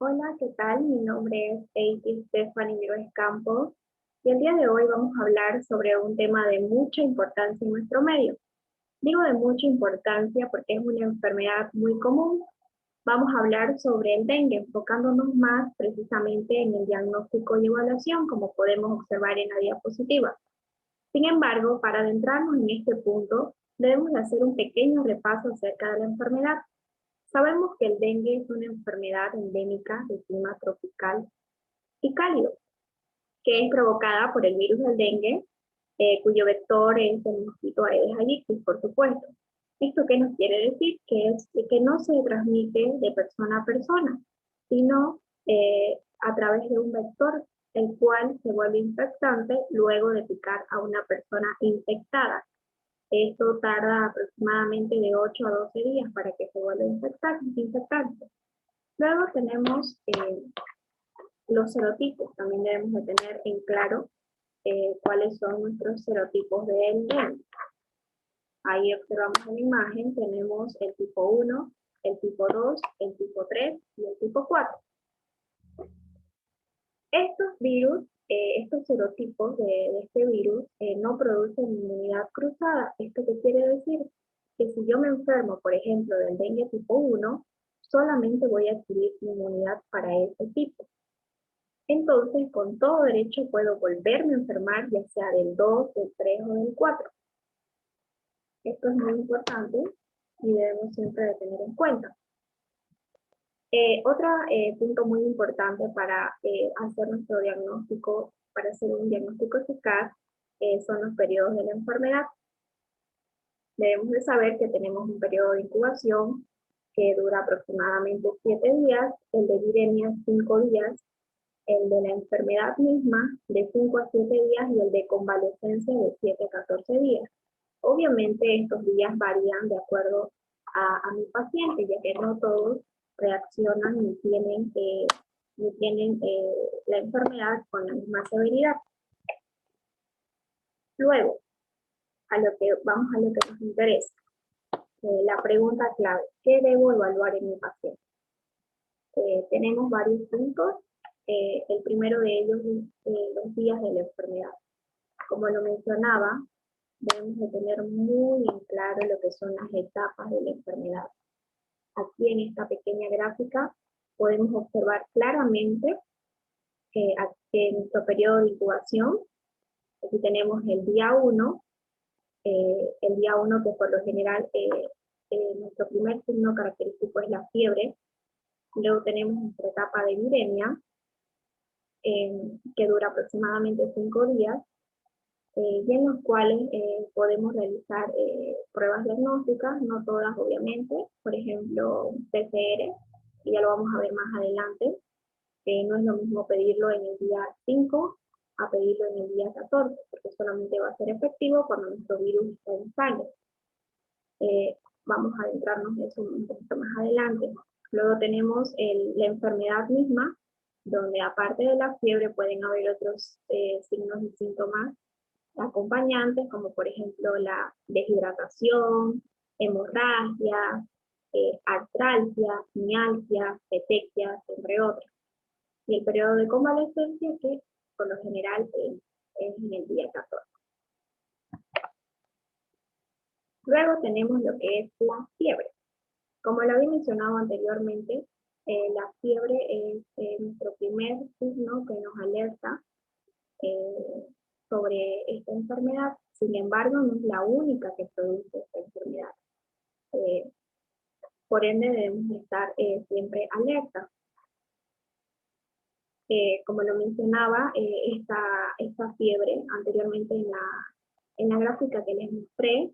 Hola, ¿qué tal? Mi nombre es Eiti Stephanie Miroes Campos y el día de hoy vamos a hablar sobre un tema de mucha importancia en nuestro medio. Digo de mucha importancia porque es una enfermedad muy común. Vamos a hablar sobre el dengue, enfocándonos más precisamente en el diagnóstico y evaluación, como podemos observar en la diapositiva. Sin embargo, para adentrarnos en este punto, debemos de hacer un pequeño repaso acerca de la enfermedad. Sabemos que el dengue es una enfermedad endémica de clima tropical y cálido, que es provocada por el virus del dengue, cuyo vector es el mosquito Aedes aegypti, por supuesto. ¿Esto qué nos quiere decir? Que no se transmite de persona a persona, sino a través de un vector, el cual se vuelve infectante luego de picar a una persona infectada. Esto tarda aproximadamente de 8 a 12 días para que se vuelva infectante. Luego tenemos los serotipos. También debemos de tener en claro cuáles son nuestros serotipos del dengue. Ahí observamos en la imagen, tenemos el tipo 1, el tipo 2, el tipo 3 y el tipo 4. Estos virus, estos serotipos de este virus no producen inmunidad cruzada. ¿Esto qué quiere decir? Que si yo me enfermo, por ejemplo, del dengue tipo 1, solamente voy a adquirir inmunidad para ese tipo. Entonces, con todo derecho puedo volverme a enfermar, ya sea del 2, del 3 o del 4. Esto es muy importante y debemos siempre de tener en cuenta. Otro punto muy importante para hacer nuestro diagnóstico, para hacer un diagnóstico eficaz, son los periodos de la enfermedad. Debemos de saber que tenemos un periodo de incubación que dura aproximadamente 7 días, el de viremia 5 días, el de la enfermedad misma de 5 a 7 días y el de convalescencia de 7 a 14 días. Obviamente estos días varían de acuerdo a mi paciente, ya que no todos reaccionan ni tienen la enfermedad con la misma severidad. Luego, vamos a lo que nos interesa. La pregunta clave, ¿qué debo evaluar en mi paciente? Tenemos varios puntos. El primero de ellos es los días de la enfermedad. Como lo mencionaba, debemos de tener muy en claro lo que son las etapas de la enfermedad. Aquí en esta pequeña gráfica podemos observar claramente que en nuestro periodo de incubación, aquí tenemos el día 1, que por lo general nuestro primer signo característico es la fiebre. Luego tenemos nuestra etapa de viremia, que dura aproximadamente 5 días, y en los cuales podemos realizar pruebas diagnósticas, no todas obviamente, por ejemplo, PCR, y ya lo vamos a ver más adelante. No es lo mismo pedirlo en el día 5 a pedirlo en el día 14, porque solamente va a ser efectivo cuando nuestro virus está en sangre. Vamos a adentrarnos en eso un poquito más adelante. Luego tenemos la enfermedad misma, donde aparte de la fiebre pueden haber otros signos y síntomas acompañantes, como por ejemplo la deshidratación, hemorragia, artralgia, mialgia, petequias, entre otros. Y el periodo de convalescencia, que por lo general es en el día 14. Luego tenemos lo que es la fiebre. Como lo había mencionado anteriormente, la fiebre es nuestro primer signo que nos alerta sobre esta enfermedad. Sin embargo, no es la única que produce esta enfermedad. Por ende, debemos estar siempre alerta. Como lo mencionaba, esta fiebre anteriormente en la gráfica que les mostré,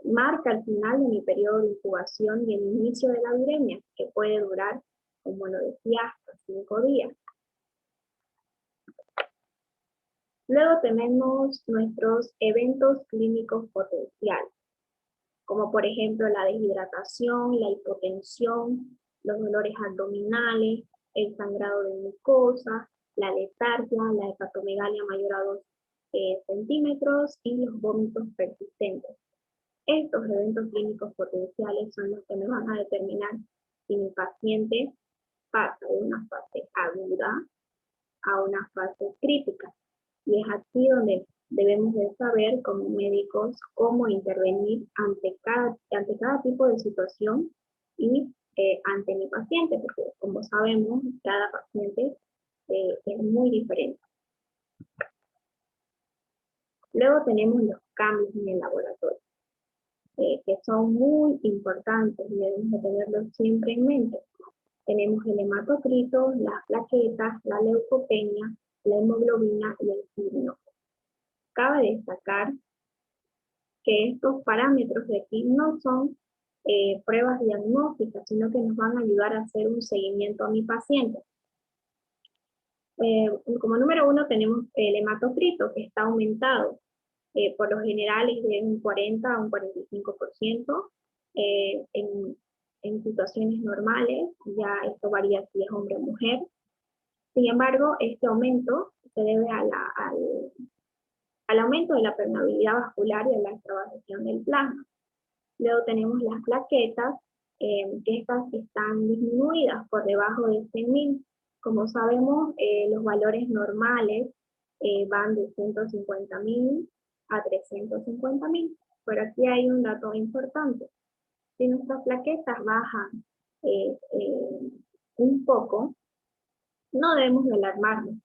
marca el final de mi periodo de incubación y el inicio de la viremia, que puede durar, como lo decía, hasta 5 días. Luego tenemos nuestros eventos clínicos potenciales, como por ejemplo la deshidratación, la hipotensión, los dolores abdominales, el sangrado de mucosa, la letargia, la hepatomegalia mayor a 2 centímetros y los vómitos persistentes. Estos eventos clínicos potenciales son los que me van a determinar si mi paciente pasa de una fase aguda a una fase crítica. Y es aquí donde debemos de saber como médicos cómo intervenir ante cada tipo de situación y ante mi paciente, porque como sabemos, cada paciente es muy diferente. Luego tenemos los cambios en el laboratorio, que son muy importantes y debemos de tenerlos siempre en mente. Tenemos el hematocrito, las plaquetas, la leucopenia, la hemoglobina y el fibrino. Cabe destacar que estos parámetros de aquí no son pruebas diagnósticas, sino que nos van a ayudar a hacer un seguimiento a mi paciente. Como número 1 tenemos el hematocrito, que está aumentado. Por lo general es de un 40 a un 45%. En situaciones normales, ya esto varía si es hombre o mujer. Sin embargo, este aumento se debe al aumento de la permeabilidad vascular y a la extravasación del plasma. Luego tenemos las plaquetas, que estas están disminuidas por debajo de 100.000. Como sabemos, los valores normales van de 150.000 a 350.000. Pero aquí hay un dato importante. Si nuestras plaquetas bajan un poco, no debemos de alarmarnos.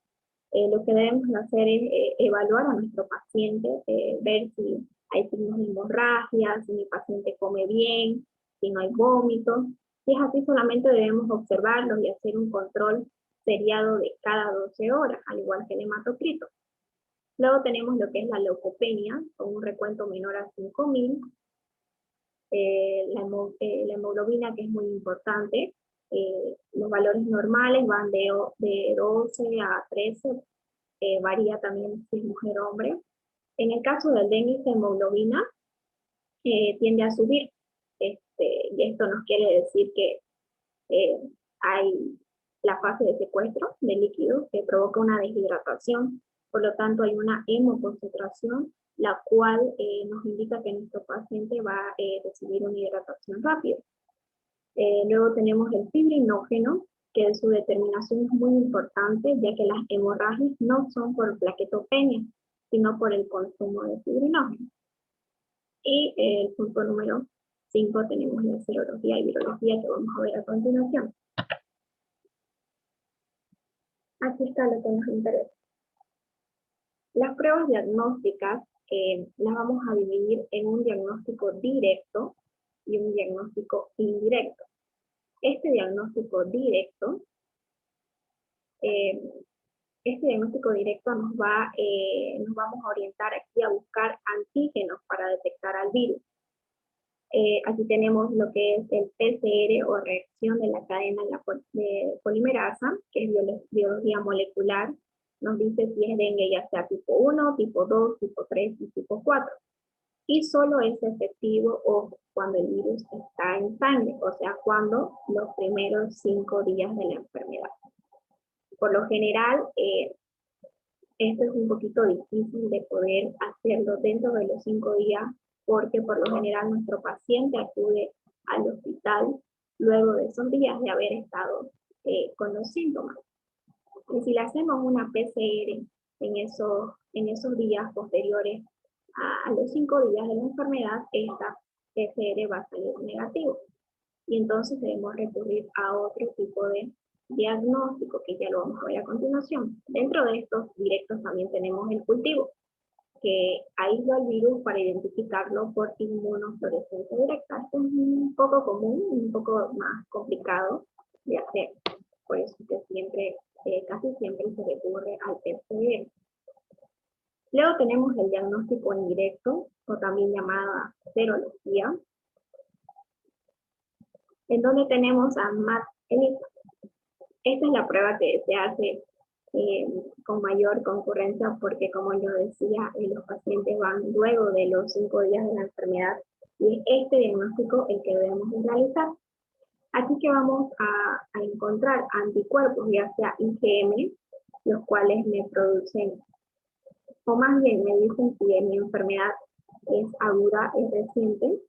Lo que debemos hacer es evaluar a nuestro paciente, ver si hay signos de hemorragia, si mi paciente come bien, si no hay vómitos. Si es así, solamente debemos observarlos y hacer un control seriado de cada 12 horas, al igual que el hematocrito. Luego tenemos lo que es la leucopenia, con un recuento menor a 5.000. La hemoglobina, que es muy importante. Los valores normales van de 12 a 13, varía también si es mujer o hombre. En el caso del dengue, esta hemoglobina tiende a subir. Y esto nos quiere decir que hay la fase de secuestro de líquidos que provoca una deshidratación, por lo tanto hay una hemoconcentración, la cual nos indica que nuestro paciente va a recibir una hidratación rápida. Luego tenemos el fibrinógeno, que su determinación es muy importante, ya que las hemorragias no son por plaquetopenia, sino por el consumo de fibrinógeno. Y el punto número 5 tenemos la serología y virología, que vamos a ver a continuación. Aquí está lo que nos interesa. Las pruebas diagnósticas las vamos a dividir en un diagnóstico directo y un diagnóstico indirecto. Este diagnóstico directo nos vamos a orientar aquí a buscar antígenos para detectar al virus. Aquí tenemos lo que es el PCR o reacción de la cadena de polimerasa, que es biología molecular. Nos dice si es dengue ya sea tipo 1, tipo 2, tipo 3 y tipo 4. Y solo es efectivo cuando el virus está en sangre, o sea, cuando los primeros 5 días de la enfermedad. Por lo general, esto es un poquito difícil de poder hacerlo dentro de los 5 días, porque por lo general nuestro paciente acude al hospital luego de esos días de haber estado con los síntomas. Y si le hacemos una PCR en esos días posteriores a los 5 días de la enfermedad, esta PCR va a salir negativo. Y entonces debemos recurrir a otro tipo de diagnóstico, que ya lo vamos a ver a continuación. Dentro de estos directos también tenemos el cultivo, que aísla el virus para identificarlo por inmunofluorescencia directa. Esto es un poco común, un poco más complicado de hacer. Por eso que casi siempre se recurre al PCR. Luego tenemos el diagnóstico indirecto, o también llamada serología, en donde tenemos a MAT-ELISA. Esta es la prueba que se hace con mayor concurrencia porque, como yo decía, los pacientes van luego de los 5 días de la enfermedad y es este diagnóstico el que debemos realizar. Aquí que vamos a encontrar anticuerpos, ya sea IgM, los cuales me producen, o más bien me dicen si mi enfermedad es aguda, es reciente,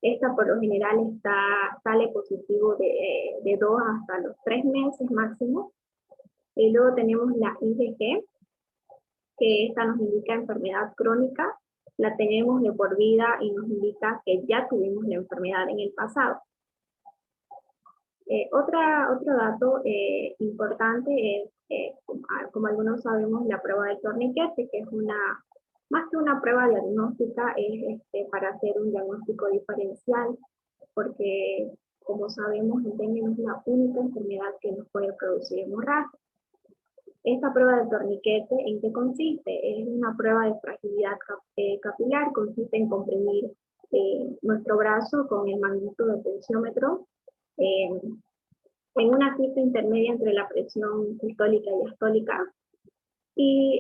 Esta por lo general sale positivo de 2 hasta los 3 meses máximo. Y luego tenemos la IgG, que esta nos indica enfermedad crónica, la tenemos de por vida y nos indica que ya tuvimos la enfermedad en el pasado. Otro dato importante es, como algunos sabemos, la prueba del torniquete, que es más que una prueba diagnóstica, es para hacer un diagnóstico diferencial, porque como sabemos, el dengue no es la única enfermedad que nos puede producir hemorragia. Esta prueba del torniquete, ¿en qué consiste? Es una prueba de fragilidad capilar, consiste en comprimir nuestro brazo con el manguito del tensiómetro en una cifra intermedia entre la presión sistólica y diastólica, y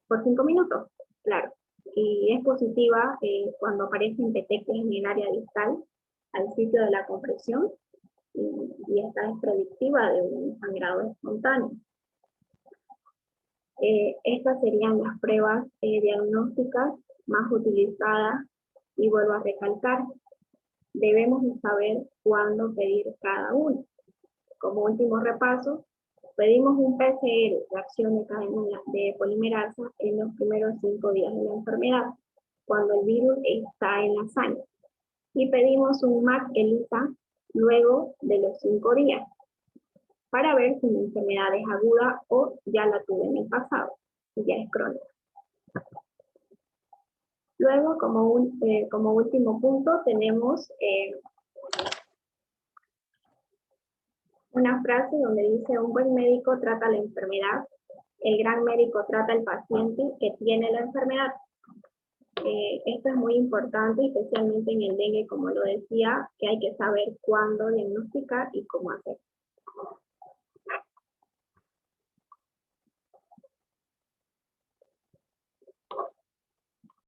por 5 minutos, claro. Y es positiva cuando aparecen petequias en el área distal, al sitio de la compresión, y esta es predictiva de un sangrado espontáneo. Estas serían las pruebas diagnósticas más utilizadas, y vuelvo a recalcar, debemos saber cuándo pedir cada una. Como último repaso, pedimos un PCR, reacción de cadena de polimerasa, en los primeros 5 días de la enfermedad, cuando el virus está en la sangre. Y pedimos un MAC-ELISA luego de los 5 días, para ver si mi enfermedad es aguda o ya la tuve en el pasado, y ya es crónica. Luego, como último punto, tenemos una frase donde dice: un buen médico trata la enfermedad, el gran médico trata al paciente que tiene la enfermedad. Esto es muy importante, especialmente en el dengue, como lo decía, que hay que saber cuándo diagnosticar y cómo hacer.